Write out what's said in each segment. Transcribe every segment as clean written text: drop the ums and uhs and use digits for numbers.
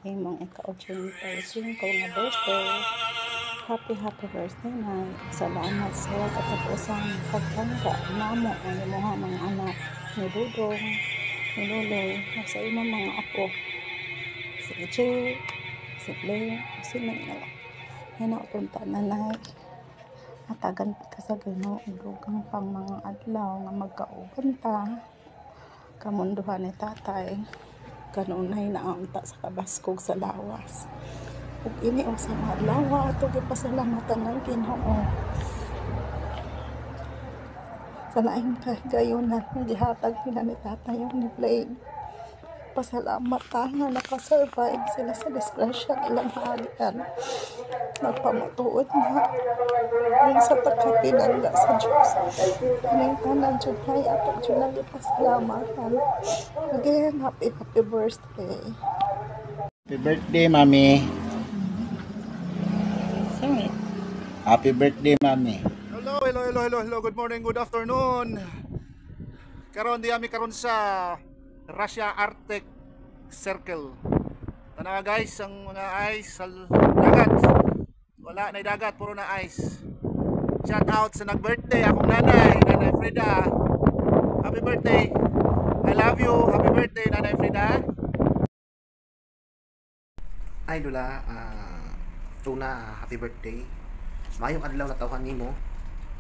imong ika-85 nga birthday. Happy birthday na. Salamat sa katapusan pagtangka namo ang imong mga anak ni Dudong, ni Luloy, sa imong mga apo. Si Che, si Ble, si Nino. Hinapunta na na. Matagan ka sa Ginoo, dugang pang mga adlaw nga magkauban ta. Kamunduhan ni tatay. Kanunay na unta sa kabaskog sa lawas. Ug ini ang sa adlaw ato gipasalamatan ng Ginoo. Sa laing kagayonan gihatag nila ni tatay ni Blade. Pasalamat ta nga nakasurvive sila sa disgrasya ilang halian. Nagpamatuod na kung sa tagkatinanda sa Diyos. Kaning tanan Diyos ay ato Diyos na ipasalamatan. Again, happy birthday. Happy birthday, Mami. Sorry. Happy birthday, Mami. Hello. Good morning, good afternoon. Karon di ami karon sa Russia Arctic Circle. Tanawa guys, ang mga ice sa dagat. Wala na dagat, puro na ice. Shout out sa nag-birthday akong nanay Frida. Happy birthday. I love you. Happy birthday, Nanay Frida. Ay Lola, tuna, happy birthday. Mayong adlaw na tawhan nimo.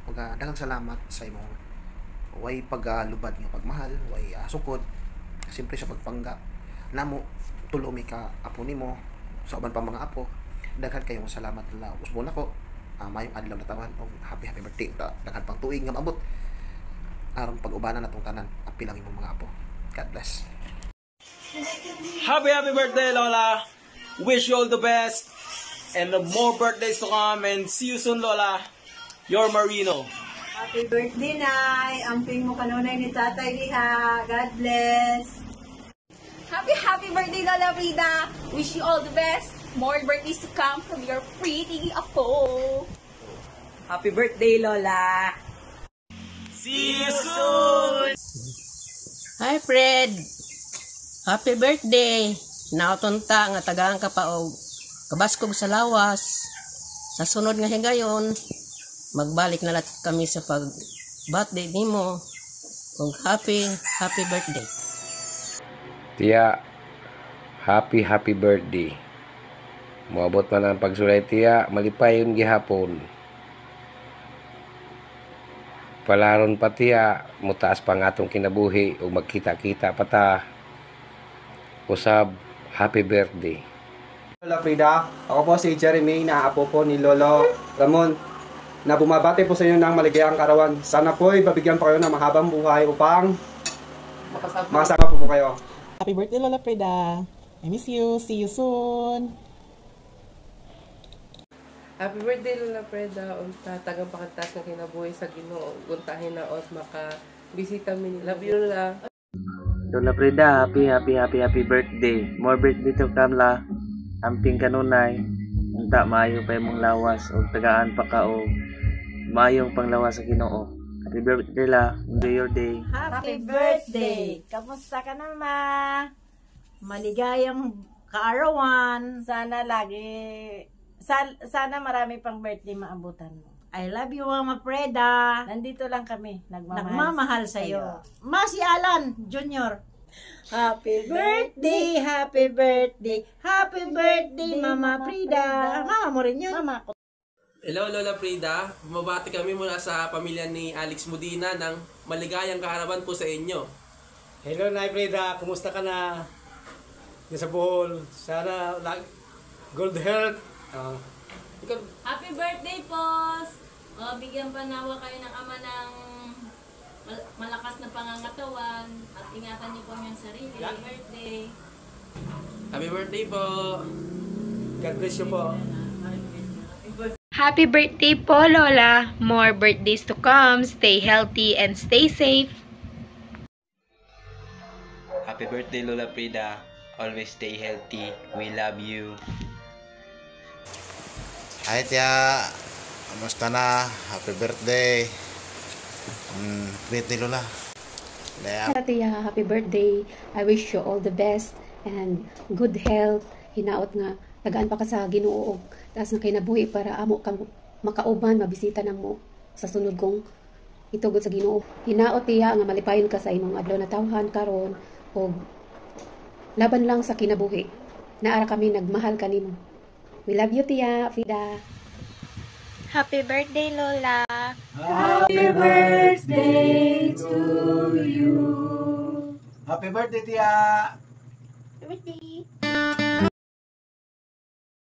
Daghang salamat sa imong way paglubad nga pagmahal, way sukod. Siyempre sa pagpangga namo tulo mi ka apo nimo sa uban pang mga apo. Daghan kayong salamat Lola. Usbo na ko. Mayong adlaw na tawhan og happy birthday. Daghan pang tuig nga maabot. Aron pag-ubanan natong tanan, apil ang imong mga apo. God bless. Happy birthday, Lola. Wish you all the best and more birthdays to come, and see you soon, Lola. Your Marino. Happy birthday, Nay. Amping mo kanunay ni Tatay Liha. God bless. Happy birthday, Lola Frida. Wish you all the best. More birthdays to come from your pretty apo. Happy birthday, Lola. See you soon. Hi, Fred. Happy birthday. Nautunta nga tagaan ka pa og kabaskog sa lawas. Sa sunod nga higayon, magbalik na lahat kami sa pag-birthday nimo. Ug happy birthday. Tia, happy birthday. Moabot man ang pagsulay tiya, malipay yung gihapon. Palaron pa tiya, mutaas pa nga atong kinabuhi o magkita-kita pa ta. Usab, happy birthday. Lola Frida, ako po si Jeremy na apo po ni Lolo Ramon na bumabati po sa inyo ng maligayang karawan. Sana po ay babigyan pa kayo ng mahabang buhay upang makasama po kayo. Happy birthday, Lola Frida. I miss you. See you soon. Happy birthday, Lola Frida. Unta tagang pakantas nga kinabuhi sa Ginoo. Untahin na os maka-bisita mi. Love you, Lola. Lola Frida, happy birthday. More birthday to come la. Amping kanunay. Unta maayo pa imong lawas o tagaan pa ka o maayong panglawas sa Ginoo. Happy birthday la. Enjoy your day. Happy birthday. Kamusta ka na, Ma? Maligayang kaarawan. Sana marami pang birthday maabutan mo. I love you, Mama Freda. Nandito lang kami. Nagmamahal sa'yo. Ma, si Alan Jr. Happy birthday, happy birthday, happy birthday, Mama Frida. Mama mo rin yun. Mama ko. Hello, Lola Frida. Bumabati kami mula sa pamilya ni Alex Modina ng maligayang kaarawan po sa inyo. Hello, Nay Frida. Kumusta ka na? Sa Bohol. Sana good health. Happy birthday, Pos! Bigyan pa nawa kayo ng ama ng malakas na pangangatawan at ingatan niyo po ang iyong sarili. Happy birthday! Happy birthday po! God bless you po. Happy birthday po, Lola! More birthdays to come. Stay healthy and stay safe. Happy birthday, Lola Frida. Always stay healthy. We love you. Hi Tia, kamusta na? Happy birthday. Birthday Lola. Tia, happy birthday. I wish you all the best and good health hinaot nga tagaan pa ka sa Ginoo, taas na kinabuhi para amo kang makauban, mabisita nang mo sa sunod kong itugod sa Ginoo. Hinaot tiya nga malipayon ka sa imong adlaw na tawhan karon o laban lang sa kinabuhi. Naara kami nagmahal kanimo. We love you, Tia Frida. Happy birthday, Lola! Happy birthday to you. Happy birthday, Tia! Happy birthday.